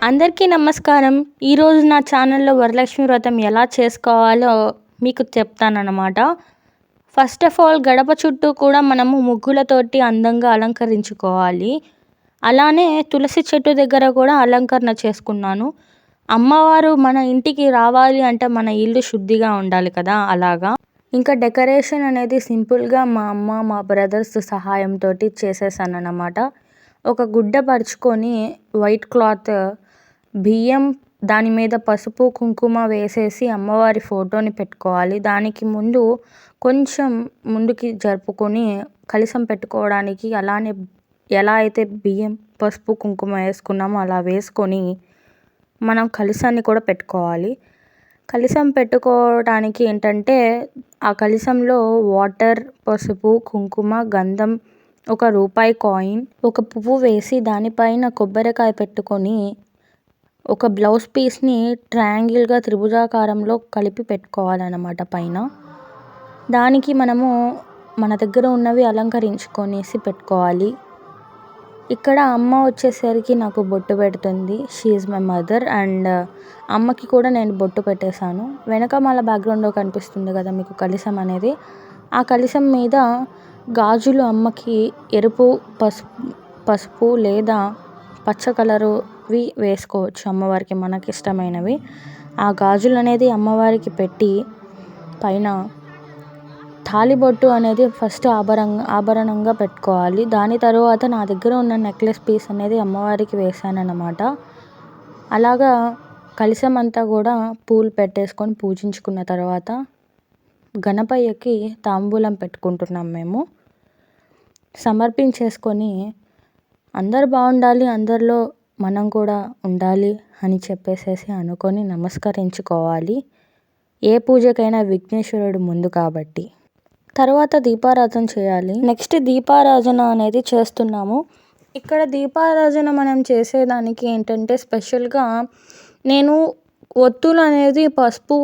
అందరికీ నమస్కారం. ఈరోజు నా ఛానల్లో వరలక్ష్మి వ్రతం ఎలా చేసుకోవాలో మీకు చెప్తానన్నమాట. ఫస్ట్ ఆఫ్ ఆల్ గడప చుట్టూ కూడా మనము ముగ్గులతోటి అందంగా అలంకరించుకోవాలి. అలానే తులసి చెట్టు దగ్గర కూడా అలంకరణ చేసుకున్నాను. అమ్మవారు మన ఇంటికి రావాలి అంటే మన ఇల్లు శుద్ధిగా ఉండాలి కదా, అలాగా. ఇంకా డెకరేషన్ అనేది సింపుల్గా మా అమ్మ మా బ్రదర్స్ సహాయంతో చేసేసానన్నమాట. ఒక గుడ్డ పరుచుకొని వైట్ క్లాత్ బియ్యం దాని మీద పసుపు కుంకుమ వేసేసి అమ్మవారి ఫోటోని పెట్టుకోవాలి. దానికి ముందు కొంచెం ముందుకి జరుపుకొని కలశం పెట్టుకోవడానికి అలానే ఎలా అయితే బియ్యం పసుపు కుంకుమ వేసుకున్నామో అలా వేసుకొని మనం కలశాన్ని కూడా పెట్టుకోవాలి. కలశం పెట్టుకోవడానికి ఏంటంటే ఆ కలశంలో వాటర్, పసుపు, కుంకుమ, గంధం, ఒక రూపాయి కాయిన్, ఒక పువ్వు వేసి దానిపైన కొబ్బరికాయ పెట్టుకొని ఒక బ్లౌజ్ పీస్ని ట్రయాంగిల్గా త్రిభుజాకారంలో కలిపి పెట్టుకోవాలన్నమాట పైన. దానికి మనము మన దగ్గర ఉన్నవి అలంకరించుకొనేసి పెట్టుకోవాలి. ఇక్కడ అమ్మ వచ్చేసరికి నాకు బొట్టు పెడుతుంది. She is my mother. And అమ్మకి కూడా నేను బొట్టు పెట్టేశాను. వెనకమాల బ్యాక్గ్రౌండ్లో కనిపిస్తుంది కదా మీకు కలశం అనేది. ఆ కలశం మీద గాజులు అమ్మకి ఎరుపు పసుపు లేదా పచ్చ కలరువి వేసుకోవచ్చు అమ్మవారికి మనకి ఇష్టమైనవి. ఆ గాజులు అనేది అమ్మవారికి పెట్టి పైన తాళిబొట్టు అనేది ఫస్ట్ ఆభరణంగా పెట్టుకోవాలి. దాని తర్వాత నా దగ్గర ఉన్న నెక్లెస్ పీస్ అనేది అమ్మవారికి వేసానన్నమాట. అలాగా కలశం అంతా కూడా పూలు పెట్టేసుకొని పూజించుకున్న తర్వాత గణపయ్యకి తాంబూలం పెట్టుకుంటున్నాం మేము. సమర్పించేసుకొని అందరు బాగుండాలి, అందరిలో మనం కూడా ఉండాలి అని చెప్పేసేసి అనుకొని నమస్కరించుకోవాలి. ఏ పూజకైనా విఘ్నేశ్వరుడు ముందు కాబట్టి. తర్వాత దీపారాధన చేయాలి. నెక్స్ట్ దీపారాధన అనేది చేస్తున్నాము. ఇక్కడ దీపారాధన మనం చేసేదానికి ఏంటంటే స్పెషల్గా నేను ఒత్తులు అనేది పసుపు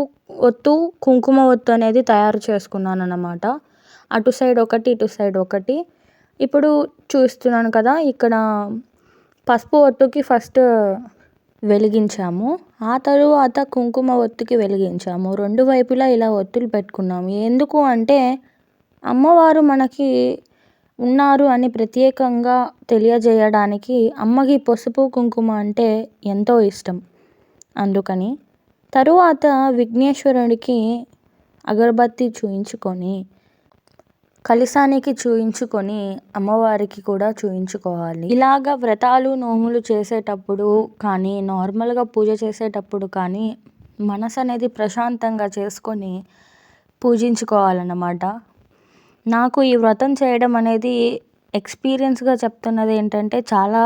ఒత్తు, కుంకుమ ఒత్తు అనేది తయారు చేసుకున్నాను అన్నమాట. అటు సైడ్ ఒకటి, ఇటు సైడ్ ఒకటి. ఇప్పుడు చూస్తున్నాను కదా, ఇక్కడ పసుపు ఒత్తుకి ఫస్ట్ వెలిగించాము. ఆ తరువాత కుంకుమ ఒత్తుకి వెలిగించాము. రెండు వైపులా ఇలా ఒత్తులు పెట్టుకున్నాము. ఎందుకు అంటే అమ్మవారు మనకి ఉన్నారు అని ప్రత్యేకంగా తెలియజేయడానికి. అమ్మకి పసుపు కుంకుమ అంటే ఎంతో ఇష్టం, అందుకని. తరువాత విఘ్నేశ్వరుడికి అగరబత్తి చూయించుకొని కలశానికి చూయించుకొని అమ్మవారికి కూడా చూయించుకోవాలి. ఇలాగ వ్రతాలు నోములు చేసేటప్పుడు కానీ నార్మల్గా పూజ చేసేటప్పుడు కానీ మనసు అనేది ప్రశాంతంగా చేసుకొని పూజించుకోవాలన్నమాట. నాకు ఈ వ్రతం చేయడం అనేది ఎక్స్పీరియన్స్గా చెప్తున్నది ఏంటంటే చాలా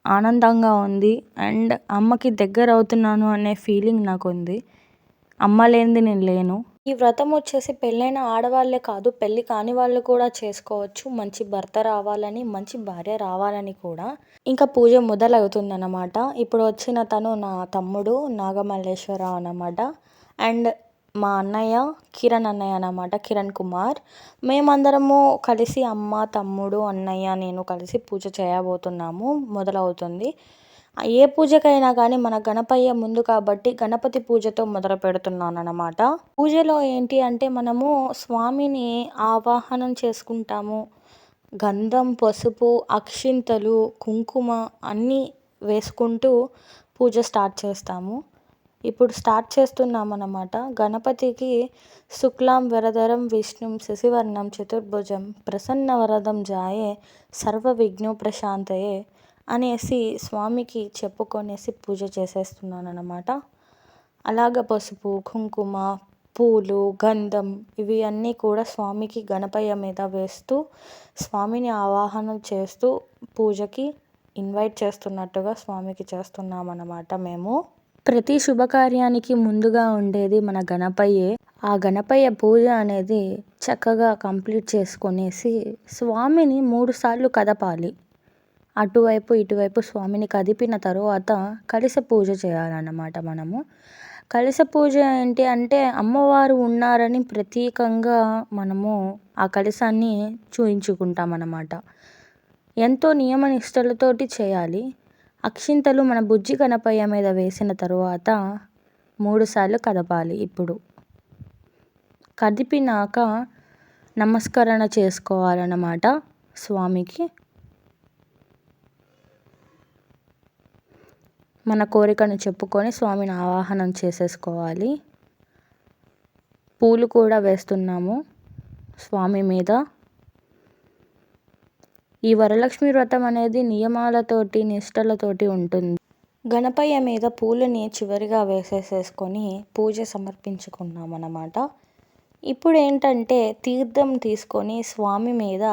ఆనందంగా ఉంది. అండ్ అమ్మకి దగ్గర అవుతున్నాను అనే ఫీలింగ్ నాకు ఉంది. అమ్మ లేనిది నేను లేను. ఈ వ్రతం వచ్చేసి పెళ్ళైన ఆడవాళ్ళే కాదు, పెళ్ళి కాని వాళ్ళు కూడా చేసుకోవచ్చు. మంచి భర్త రావాలని, మంచి భార్య రావాలని కూడా. ఇంకా పూజ మొదలవుతుందన్నమాట. ఇప్పుడు వచ్చిన తను నా తమ్ముడు నాగమల్లేశ్వరరావు అన్నమాట. అండ్ మా అన్నయ్య కిరణ్ అన్నయ్య అన్నమాట, కిరణ్ కుమార్. మేమందరము కలిసి అమ్మ, తమ్ముడు, అన్నయ్య, నేను కలిసి పూజ చేయబోతున్నాము. మొదలవుతుంది. ఏ పూజకైనా కానీ మన గణపయ్య ముందు కాబట్టి గణపతి పూజతో మొదలు పెడుతున్నాను అన్నమాట. పూజలో ఏంటి అంటే మనము స్వామిని ఆవాహనం చేసుకుంటాము. గంధం, పసుపు, అక్షింతలు, కుంకుమ అన్నీ వేసుకుంటూ పూజ స్టార్ట్ చేస్తాము. ఇప్పుడు స్టార్ట్ చేస్తున్నాం అన్నమాట. గణపతికి శుక్లాం వరదరం విష్ణుం శశివర్ణం చతుర్భుజం ప్రసన్న వరదం జాయే సర్వ విఘ్నో ప్రశాంతయే అనేసి స్వామికి చెప్పుకొనేసి పూజ చేసేస్తున్నాను అన్నమాట. అలాగ పసుపు, కుంకుమ, పూలు, గంధం ఇవి అన్నీ కూడా స్వామికి గణపయ్య మీద వేస్తూ స్వామిని ఆవాహనం చేస్తూ పూజకి ఇన్వైట్ చేస్తున్నట్టుగా స్వామికి చేస్తున్నాం అన్నమాట మేము. ప్రతి శుభకార్యానికి ముందుగా ఉండేది మన గణపయ్యే. ఆ గణపయ్య పూజ అనేది చక్కగా కంప్లీట్ చేసుకొనేసి స్వామిని 3 సార్లు కదపాలి. అటువైపు ఇటువైపు స్వామిని కదిపిన తరువాత కలశ పూజ చేయాలన్నమాట మనము. కలశ పూజ ఏంటి అంటే అమ్మవారు ఉన్నారని ప్రత్యేకంగా మనము ఆ కలశాన్ని చూయించుకుంటాం అన్నమాట. ఎంతో నియమ నిష్టలతోటి చేయాలి. అక్షింతలు మన బుజ్జి గణపయ్య మీద వేసిన తరువాత 3 సార్లు కదపాలి. ఇప్పుడు కదిపినాక నమస్కరణ చేసుకోవాలన్నమాట స్వామికి. మన కోరికను చెప్పుకొని స్వామిని ఆవాహనం చేసేసుకోవాలి. పూలు కూడా వేస్తున్నాము స్వామి మీద. ఈ వరలక్ష్మి వ్రతం అనేది నియమాలతోటి నిష్టలతోటి ఉంటుంది. గణపయ్య మీద పూలని చివరిగా వేసేసుకొని పూజ సమర్పించుకున్నాం అన్నమాట. ఇప్పుడు ఏంటంటే తీర్థం తీసుకొని స్వామి మీద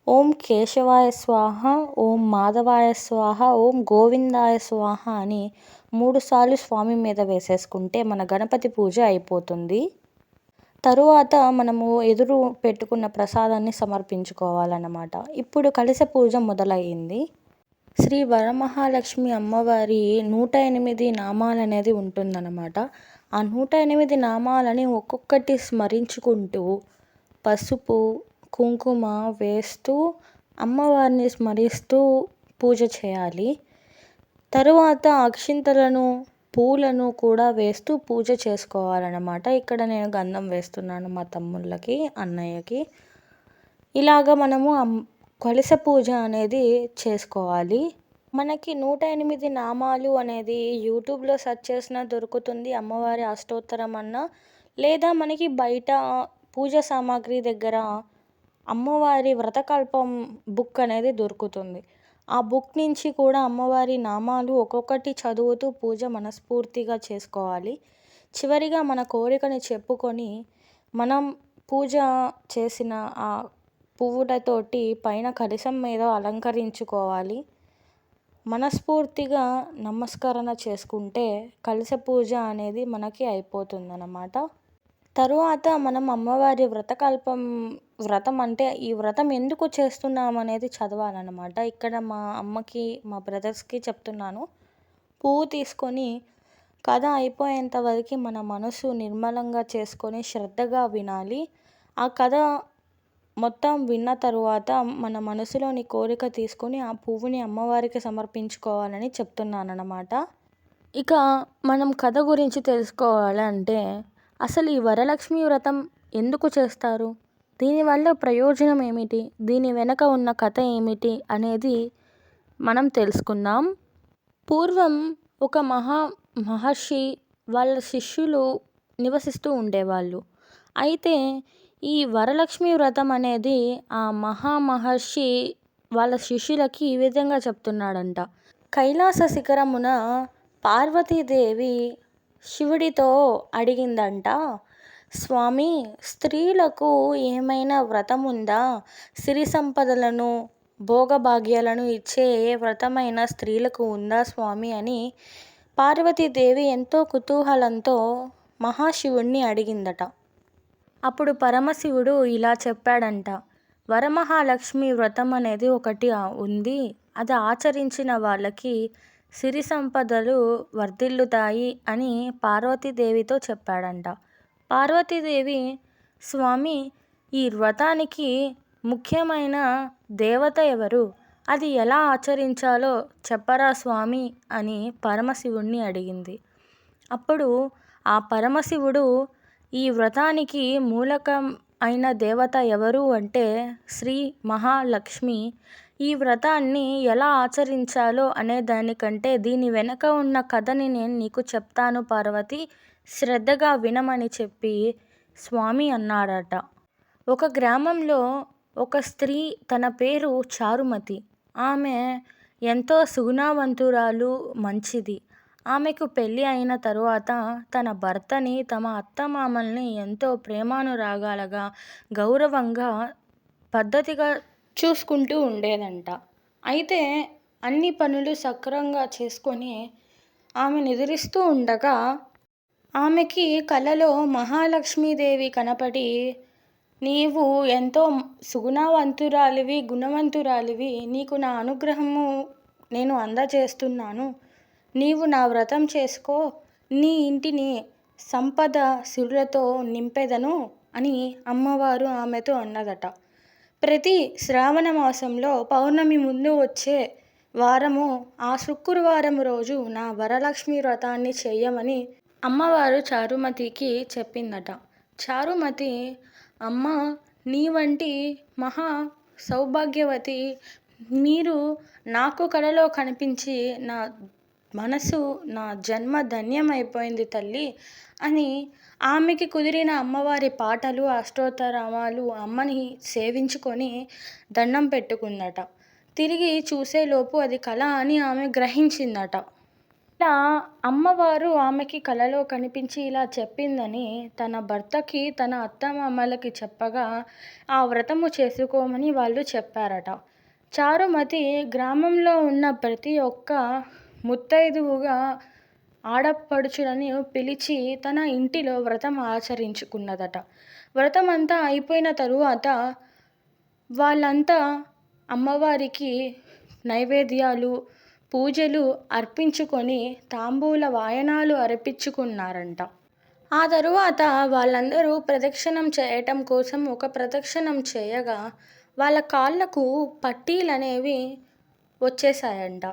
ఓం కేశవాయ స్వాహ, ఓం మాధవాయ స్వాహ, ఓం గోవిందాయ స్వాహ అని 3 సార్లు స్వామి మీద వేసేసుకుంటే మన గణపతి పూజ అయిపోతుంది. తరువాత మనము ఎదురు పెట్టుకున్న ప్రసాదాన్ని సమర్పించుకోవాలన్నమాట. ఇప్పుడు కలశ పూజ మొదలయ్యింది. శ్రీ వరమహాలక్ష్మి అమ్మవారి 108 నామాలు అనేది ఉంటుందన్నమాట. ఆ 108 నామాలని ఒక్కొక్కటి స్మరించుకుంటూ పసుపు కుంకుమ వేస్తూ అమ్మవారిని స్మరిస్తూ పూజ చేయాలి. తరువాత అక్షింతలను పూలను కూడా వేస్తూ పూజ చేసుకోవాలన్నమాట. ఇక్కడ నేను గంధం వేస్తున్నాను మా తమ్ముళ్ళకి, అన్నయ్యకి. ఇలాగ మనము కలశ పూజ అనేది చేసుకోవాలి. మనకి 108 నామాలు అనేది యూట్యూబ్లో సెర్చ్ చేసినా దొరుకుతుంది, అమ్మవారి అష్టోత్తరం అన్నా, లేదా మనకి బయట పూజ సామాగ్రి దగ్గర అమ్మవారి వ్రతకల్పం బుక్ అనేది దొరుకుతుంది. ఆ బుక్ నుంచి కూడా అమ్మవారి నామాలు ఒక్కొక్కటి చదువుతూ పూజ మనస్ఫూర్తిగా చేసుకోవాలి. చివరిగా మన కోరికని చెప్పుకొని మనం పూజ చేసిన ఆ పువ్వులతోటి పైన కలశం మీద అలంకరించుకోవాలి. మనస్ఫూర్తిగా నమస్కరణ చేసుకుంటే కలశ పూజ అనేది మనకి అయిపోతుందన్నమాట. తరువాత మనం అమ్మవారి వ్రతం అంటే ఈ వ్రతం ఎందుకు చేస్తున్నాం అనేది చదవాలన్నమాట. ఇక్కడ మా అమ్మకి మా బ్రదర్స్కి చెప్తున్నాను. పువ్వు తీసుకొని కథ అయిపోయేంత వరకు మన మనసు నిర్మలంగా చేసుకొని శ్రద్ధగా వినాలి. ఆ కథ మొత్తం విన్న తరువాత మన మనసులోని కోరిక తీసుకొని ఆ పువ్వుని అమ్మవారికి సమర్పించుకోవాలని చెప్తున్నానన్నమాట. ఇక మనం కథ గురించి తెలుసుకోవాలంటే అసలు ఈ వరలక్ష్మి వ్రతం ఎందుకు చేస్తారు, దీనివల్ల ప్రయోజనం ఏమిటి, దీని వెనక ఉన్న కథ ఏమిటి అనేది మనం తెలుసుకుందాం. పూర్వం ఒక మహర్షి వాళ్ళ శిష్యులు నివసిస్తూ ఉండేవాళ్ళు. అయితే ఈ వరలక్ష్మి వ్రతం అనేది ఆ మహర్షి వాళ్ళ శిష్యులకి ఈ విధంగా చెప్తున్నాడంట. కైలాస శిఖరమున పార్వతీదేవి శివుడితో అడిగిందంట, స్వామి స్త్రీలకు ఏమైనా వ్రతం ఉందా, సిరి సంపదలను భోగభాగ్యాలను ఇచ్చే ఏ వ్రతమైనా స్త్రీలకు ఉందా స్వామి అని పార్వతీదేవి ఎంతో కుతూహలంతో మహాశివుణ్ణి అడిగిందట. అప్పుడు పరమశివుడు ఇలా చెప్పాడంట, వరమహాలక్ష్మి వ్రతం అనేది ఒకటి ఉంది, అది ఆచరించిన వాళ్ళకి సిరి సంపదలు వర్ధిల్లుతాయి అని పార్వతీదేవితో చెప్పాడంట. పార్వతీదేవి, స్వామి ఈ వ్రతానికి ముఖ్యమైన దేవత ఎవరు, అది ఎలా ఆచరించాలో చెప్పరా స్వామి అని పరమశివుణ్ణి అడిగింది. అప్పుడు ఆ పరమశివుడు, ఈ వ్రతానికి మూలకం అయిన దేవత ఎవరు అంటే శ్రీ మహాలక్ష్మి. ఈ వ్రతాన్ని ఎలా ఆచరించాలో అనే దానికంటే దీని వెనక ఉన్న కథని నేను నీకు చెప్తాను పార్వతి, శ్రద్ధగా వినమని చెప్పి స్వామి అన్నాడట. ఒక గ్రామంలో ఒక స్త్రీ, తన పేరు చారుమతి. ఆమె ఎంతో సుగుణవంతురాలు, మంచిది. ఆమెకు పెళ్ళి అయిన తరువాత తన భర్తని, తమ అత్తమామల్ని ఎంతో ప్రేమానురాగాలుగా, గౌరవంగా, పద్ధతిగా చూసుకుంటూ ఉండేదంట. అయితే అన్ని పనులు సక్రమంగా చేసుకొని ఆమె నిద్రిస్తూ ఉండగా ఆమెకి కలలో మహాలక్ష్మీదేవి కనపడి, నీవు ఎంతో సుగుణవంతురాలివి, గుణవంతురాలివి, నీకు నా అనుగ్రహము నేను అందజేస్తున్నాను, నీవు నా వ్రతం చేసుకో, నీ ఇంటిని సంపద సిరులతో నింపెదను అని అమ్మవారు ఆమెతో అన్నదట. ప్రతి శ్రావణ మాసంలో పౌర్ణమి ముందు వచ్చే వారము ఆ శుక్రవారం రోజు నా వరలక్ష్మి వ్రతాన్ని చెయ్యమని అమ్మవారు చారుమతికి చెప్పిందట. చారుమతి, అమ్మ నీ వంటి మహా సౌభాగ్యవతి మీరు నాకు కలలో కనిపించి నా మనసు నా జన్మ ధన్యమైపోయింది తల్లి అని ఆమెకి కుదిరిన అమ్మవారి పాటలు అష్టోత్తరామాలు అమ్మని సేవించుకొని దండం పెట్టుకుందట. తిరిగి చూసేలోపు అది కళ అని ఆమె గ్రహించిందట. ఇలా అమ్మవారు ఆమెకి కలలో కనిపించి ఇలా చెప్పిందని తన భర్తకి తన అత్తమామలకి చెప్పగా ఆ వ్రతము చేసుకోమని వాళ్ళు చెప్పారట. చారుమతి గ్రామంలో ఉన్న ప్రతి ఒక్క ముత్తైదువుగా ఆడపడుచులని పిలిచి తన ఇంటిలో వ్రతం ఆచరించుకున్నదట. వ్రతం అంతా అయిపోయిన తరువాత వాళ్ళంతా అమ్మవారికి నైవేద్యాలు పూజలు అర్పించుకొని తాంబూల వాయనాలు అర్పించుకున్నారంట. ఆ తరువాత వాళ్ళందరూ ప్రదక్షిణం చేయటం కోసం ఒక ప్రదక్షిణం చేయగా వాళ్ళ కాళ్ళకు పట్టీలనేవి వచ్చేసాయంట.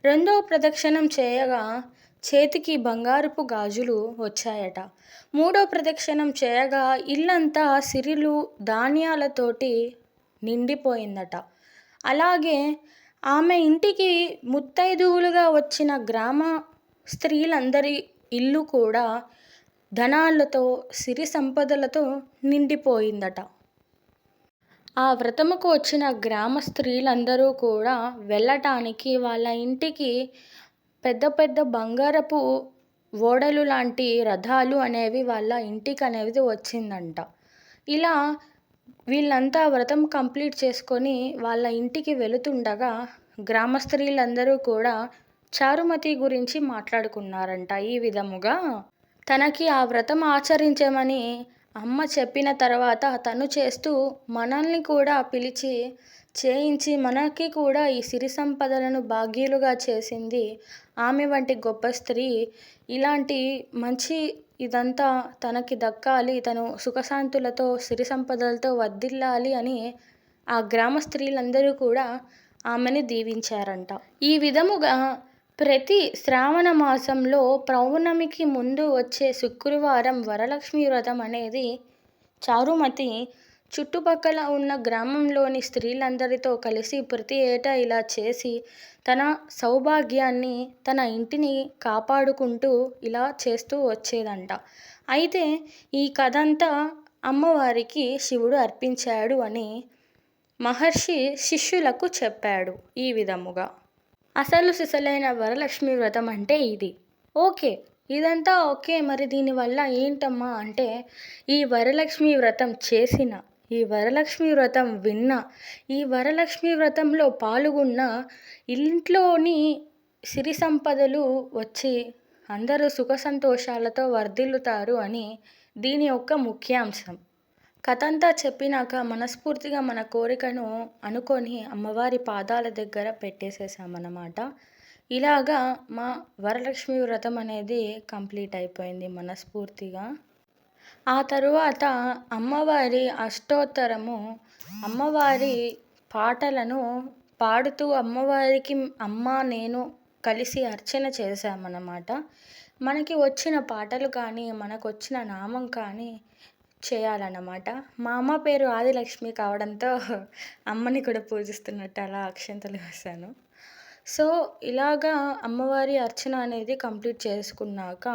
రెండో ప్రదక్షిణం చేయగా చేతికి బంగారపు గాజులు వచ్చాయట. మూడో ప్రదక్షిణం చేయగా ఇల్లంతా సిరులు ధాన్యాలతోటి నిండిపోయిందట. అలాగే ఆమె ఇంటికి ముత్తైదువులుగా వచ్చిన గ్రామ స్త్రీలందరి ఇల్లు కూడా ధనాలతో సిరి సంపదలతో నిండిపోయిందట. ఆ వ్రతముకు వచ్చిన గ్రామ స్త్రీలందరూ కూడా వెళ్ళటానికి వాళ్ళ ఇంటికి పెద్ద పెద్ద బంగారపు ఓడలు లాంటి రథాలు అనేవి వాళ్ళ ఇంటికి అనేది వచ్చిందంట. ఇలా వీళ్ళంతా వ్రతం కంప్లీట్ చేసుకొని వాళ్ళ ఇంటికి వెళుతుండగా గ్రామ స్త్రీలందరూ కూడా చారుమతి గురించి మాట్లాడుకున్నారంట. ఈ విధముగా తనకి ఆ వ్రతం ఆచరించమని అమ్మ చెప్పిన తర్వాత తను చేస్తూ మనల్ని కూడా పిలిచి చేయించి మనకి కూడా ఈ సిరి సంపదలను భాగ్యులుగా చేసింది ఆమె వంటి గొప్ప స్త్రీ. ఇలాంటి మంచి ఇదంతా తనకి దక్కాలి, తను సుఖశాంతులతో సిరి సంపదలతో వర్ధిల్లాలి అని ఆ గ్రామ స్త్రీలందరూ కూడా ఆమెని దీవించారంట. ఈ విధముగా ప్రతి శ్రావణ మాసంలో పౌర్ణమికి ముందు వచ్చే శుక్రవారం వరలక్ష్మి వ్రతం అనేది చారుమతి చుట్టుపక్కల ఉన్న గ్రామంలోని స్త్రీలందరితో కలిసి ప్రతి ఏటా ఇలా చేసి తన సౌభాగ్యాన్ని తన ఇంటిని కాపాడుకుంటూ ఇలా చేస్తూ వచ్చేదంట. అయితే ఈ కథ అంతా అమ్మవారికి శివుడు అర్పించాడు అని మహర్షి శిష్యులకు చెప్పాడు. ఈ విధముగా అసలు సిసలైన వరలక్ష్మి వ్రతం అంటే ఇది. ఓకే, ఇదంతా ఓకే. మరి దీనివల్ల ఏంటమ్మా అంటే ఈ వరలక్ష్మి వ్రతం చేసిన, ఈ వరలక్ష్మి వ్రతం విన్న, ఈ వరలక్ష్మి వ్రతంలో పాల్గొన్న ఇంట్లోని సిరి సంపదలు వచ్చి అందరూ సుఖ సంతోషాలతో వర్ధిల్లుతారు అని దీని యొక్క ముఖ్యాంశం. కథ అంతా చెప్పినాక మనస్ఫూర్తిగా మన కోరికను అనుకొని అమ్మవారి పాదాల దగ్గర పెట్టేసేసామన్నమాట. ఇలాగా మా వరలక్ష్మి వ్రతం అనేది కంప్లీట్ అయిపోయింది మనస్ఫూర్తిగా. ఆ తరువాత అమ్మవారి అష్టోత్తరము, అమ్మవారి పాటలను పాడుతూ అమ్మవారికి అమ్మ నేను కలిసి అర్చన చేశామన్నమాట. మనకి వచ్చిన పాటలు కానీ మనకు వచ్చిన నామం కానీ చేయాలన్నమాట. మా అమ్మ పేరు ఆదిలక్ష్మి కావడంతో అమ్మని కూడా పూజిస్తున్నట్టు అలా అక్షంతలు వేశాను. సో ఇలాగా అమ్మవారి అర్చన అనేది కంప్లీట్ చేసుకున్నాక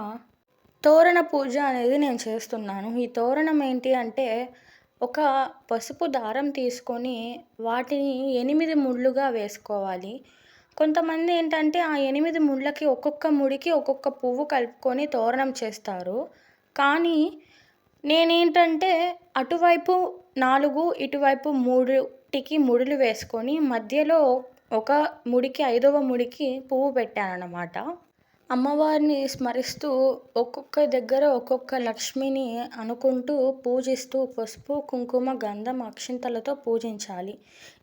తోరణ పూజ అనేది నేను చేస్తున్నాను. ఈ తోరణం ఏంటి అంటే ఒక పసుపు దారం తీసుకొని వాటిని 8 ముళ్ళుగా వేసుకోవాలి. కొంతమంది ఏంటంటే ఆ 8 ముళ్ళకి ఒక్కొక్క ముడికి ఒక్కొక్క పువ్వు కలుపుకొని తోరణం చేస్తారు. కానీ నేనేంటంటే అటువైపు 4 ఇటువైపు 3టికి ముడులు వేసుకొని మధ్యలో ఒక ముడికి 5వ ముడికి పువ్వు పెట్టానన్నమాట. అమ్మవారిని స్మరిస్తూ ఒక్కొక్క దగ్గర ఒక్కొక్క లక్ష్మిని అనుకుంటూ పూజిస్తూ పసుపు కుంకుమ గంధం అక్షింతలతో పూజించాలి.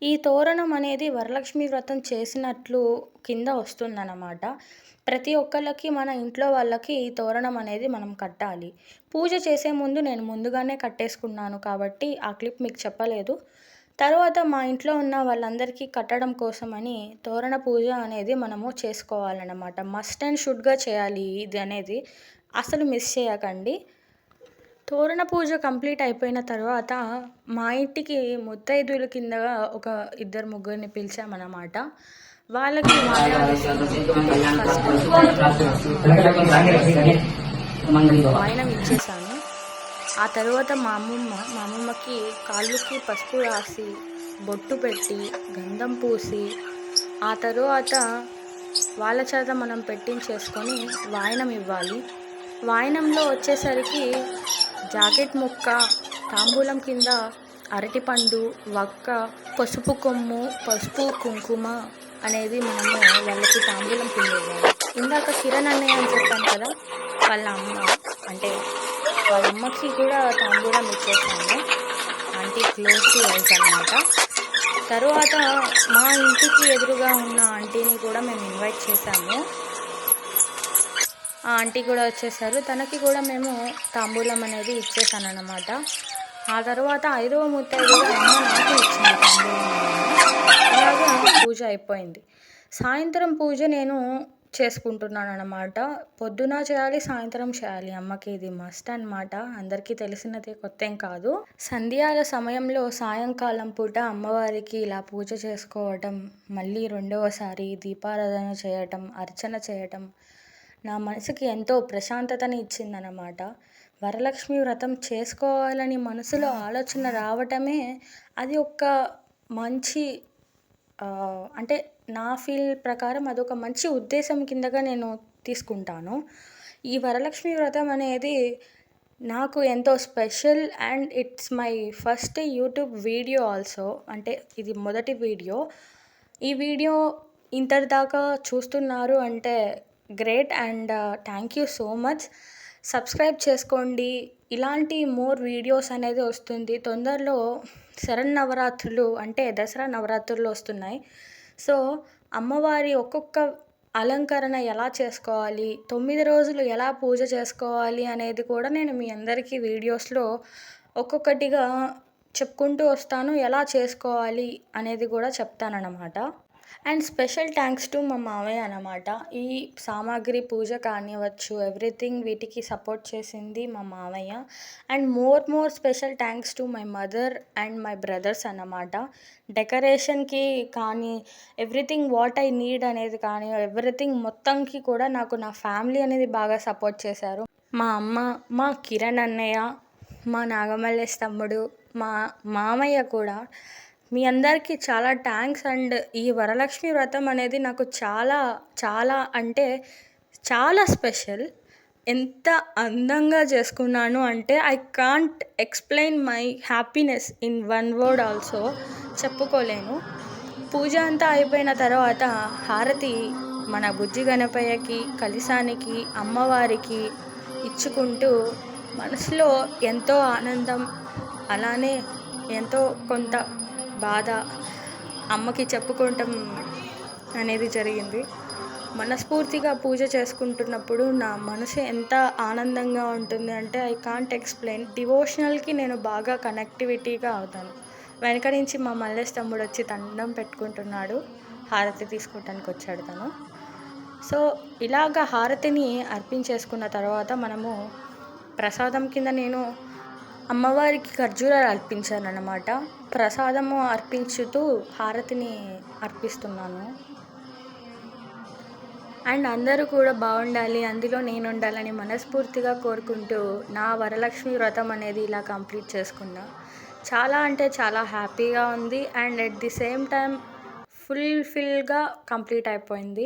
ఈ తోరణం అనేది వరలక్ష్మి వ్రతం చేసినట్లు కింద వస్తుందన్నమాట. ప్రతి ఒక్కళ్ళకి మన ఇంట్లో వాళ్ళకి ఈ తోరణం అనేది మనం కట్టాలి. పూజ చేసే ముందు నేను ముందుగానే కట్టేసుకున్నాను కాబట్టి ఆ క్లిప్ మీకు చెప్పలేదు. తర్వాత మా ఇంట్లో ఉన్న వాళ్ళందరికీ కట్టడం కోసమని తోరణ పూజ అనేది మనము చేసుకోవాలన్నమాట. మస్ట్ అండ్ షుడ్‌గా చేయాలి ఇది అనేది. అసలు మిస్ చేయకండి. తోరణ పూజ కంప్లీట్ అయిపోయిన తర్వాత మా ఇంటికి ముత్తైదువుల కిందగా ఒక ఇద్దరు ముగ్గురిని పిలిచామన్నమాట. వాళ్ళకి వాయనాలిస్తున్నాం. వాయనం ఇచ్చేసాను. ఆ తర్వాత మా అమ్మమ్మకి కాళ్ళకి పసుపు రాసి బొట్టు పెట్టి గంధం పూసి ఆ తరువాత వాళ్ళ చేత మనం పెట్టించేసుకొని వాయనం ఇవ్వాలి. వాయనంలో వచ్చేసరికి జాకెట్ ముక్క, తాంబూలం కింద అరటిపండు, వక్క, పసుపు కొమ్ము, పసుపు కుంకుమ అనేది మనము వాళ్ళకి తాంబూలం కింద ఇవ్వాలి. ఇందాక కిరణ్ అన్నయ్య అని చెప్పాను కదా, వాళ్ళ అమ్మ అంటే వాళ్ళ అమ్మకి కూడా తాంబూలం ఇచ్చేసాను. ఆంటీ క్లోజ్ టు వైజ్ అనమాట. తరువాత మా ఇంటికి ఎదురుగా ఉన్న ఆంటీని కూడా మేము ఇన్వైట్ చేశాము. ఆ ఆంటీ కూడా వచ్చేసారు. తనకి కూడా మేము తాంబూలం అనేది ఇచ్చేసాను అన్నమాట. ఆ తర్వాత 5వ ముత్తైదుగా అమ్మ నాకు ఇచ్చింది తాంబూలం అనేది. అలాగా పూజ అయిపోయింది. సాయంత్రం పూజ నేను చేసుకుంటున్నాను అన్నమాట. పొద్దున చేయాలి, సాయంత్రం చేయాలి. అమ్మకి ఇది మస్ట్ అన్నమాట. అందరికీ తెలిసినదే, కొత్తేం కాదు. సంధ్యాల సమయంలో సాయంకాలం పూట అమ్మవారికి ఇలా పూజ చేసుకోవటం, మళ్ళీ రెండవసారి దీపారాధన చేయటం, అర్చన చేయటం నా మనసుకి ఎంతో ప్రశాంతతని ఇచ్చిందన్నమాట. వరలక్ష్మి వ్రతం చేసుకోవాలని మనసులో ఆలోచన రావటమే అది ఒక మంచి అంటే నా ఫీల్ ప్రకారం అదొక మంచి ఉద్దేశం కిందగా నేను తీసుకుంటాను. ఈ వరలక్ష్మి వ్రతం అనేది నాకు ఎంతో special and it's my first YouTube video also. అంటే ఇది మొదటి వీడియో. ఈ వీడియో ఇంతటిదాకా చూస్తున్నారు అంటే great and thank you so much. Subscribe చేసుకోండి. ఇలాంటి మోర్ వీడియోస్ అనేది వస్తుంది. తొందరలో శరన్నవరాత్రులు అంటే దసరా నవరాత్రులు వస్తున్నాయి. సో అమ్మవారి ఒక్కొక్క అలంకరణ ఎలా చేసుకోవాలి, 9 రోజులు ఎలా పూజ చేసుకోవాలి అనేది కూడా నేను మీ అందరికీ వీడియోస్లో ఒక్కొక్కటిగా చెప్పుకుంటూ వస్తాను. ఎలా చేసుకోవాలి అనేది కూడా చెప్తానన్నమాట. అండ్ స్పెషల్ థ్యాంక్స్ టు మా మావయ్య అన్నమాట. ఈ సామాగ్రి పూజ కానివ్వచ్చు, ఎవ్రీథింగ్ వీటికి సపోర్ట్ చేసింది మా మావయ్య. And more special thanks to my mother and my brothers అన్నమాట. డెకరేషన్కి కానీ, ఎవ్రీథింగ్ వాట్ ఐ నీడ్ అనేది కానీ, ఎవ్రీథింగ్ మొత్తంకి కూడా నాకు నా ఫ్యామిలీ అనేది బాగా సపోర్ట్ చేశారు. మా అమ్మ, మా కిరణ్ అన్నయ్య, మా నాగమల్లేష్ తమ్ముడు, మా మామయ్య కూడా. మీ అందరికీ చాలా థ్యాంక్స్. అండ్ ఈ వరలక్ష్మి వ్రతం అనేది నాకు చాలా అంటే చాలా స్పెషల్. ఎంత అందంగా చేసుకున్నాను అంటే I can't explain my happiness in one word also. చెప్పుకోలేను. పూజ అంతా అయిపోయిన తర్వాత హారతి మన బుజ్జి గణపయ్యకి, కలశానికి, అమ్మవారికి ఇచ్చుకుంటూ మనసులో ఎంతో ఆనందం, అలానే ఎంతో కొంత బాధ అమ్మకి చెప్పుకోవటం అనేది జరిగింది. మనస్ఫూర్తిగా పూజ చేసుకుంటున్నప్పుడు నా మనసు ఎంత ఆనందంగా ఉంటుంది అంటే ఐ కాంట్ ఎక్స్‌ప్లెయిన్. డివోషనల్‌కి నేను బాగా కనెక్టివిటీగా అవుతాను. వెనక నుంచి మా మల్లేష్ తమ్ముడు వచ్చి దండం పెట్టుకుంటున్నాడు. హారతి తీసుకోవటానికి వచ్చాడు తను. సో ఇలాగ హారతిని అర్పించేసుకున్న తర్వాత మనము ప్రసాదం కింద నేను అమ్మవారికి ఖర్జూరాలు అర్పించానన్నమాట. ప్రసాదము అర్పించుతూ హారతిని అర్పిస్తున్నాను. అండ్ అందరూ కూడా బాగుండాలి, అందులో నేను ఉండాలని మనస్ఫూర్తిగా కోరుకుంటూ నా వరలక్ష్మి వ్రతం అనేది ఇలా కంప్లీట్ చేసుకున్నా. చాలా అంటే చాలా హ్యాపీగా ఉంది. And at the same time ఫుల్‌ఫిల్‌గా కంప్లీట్ అయిపోయింది.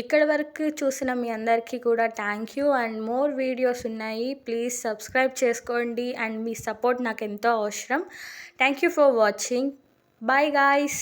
ఇక్కడి వరకు చూసిన మీ అందరికీ కూడా thank you. And more videos ఉన్నాయి. ప్లీజ్ సబ్స్క్రైబ్ చేసుకోండి. అండ్ మీ సపోర్ట్ నాకు ఎంతో అవసరం. Thank you for watching. Bye guys.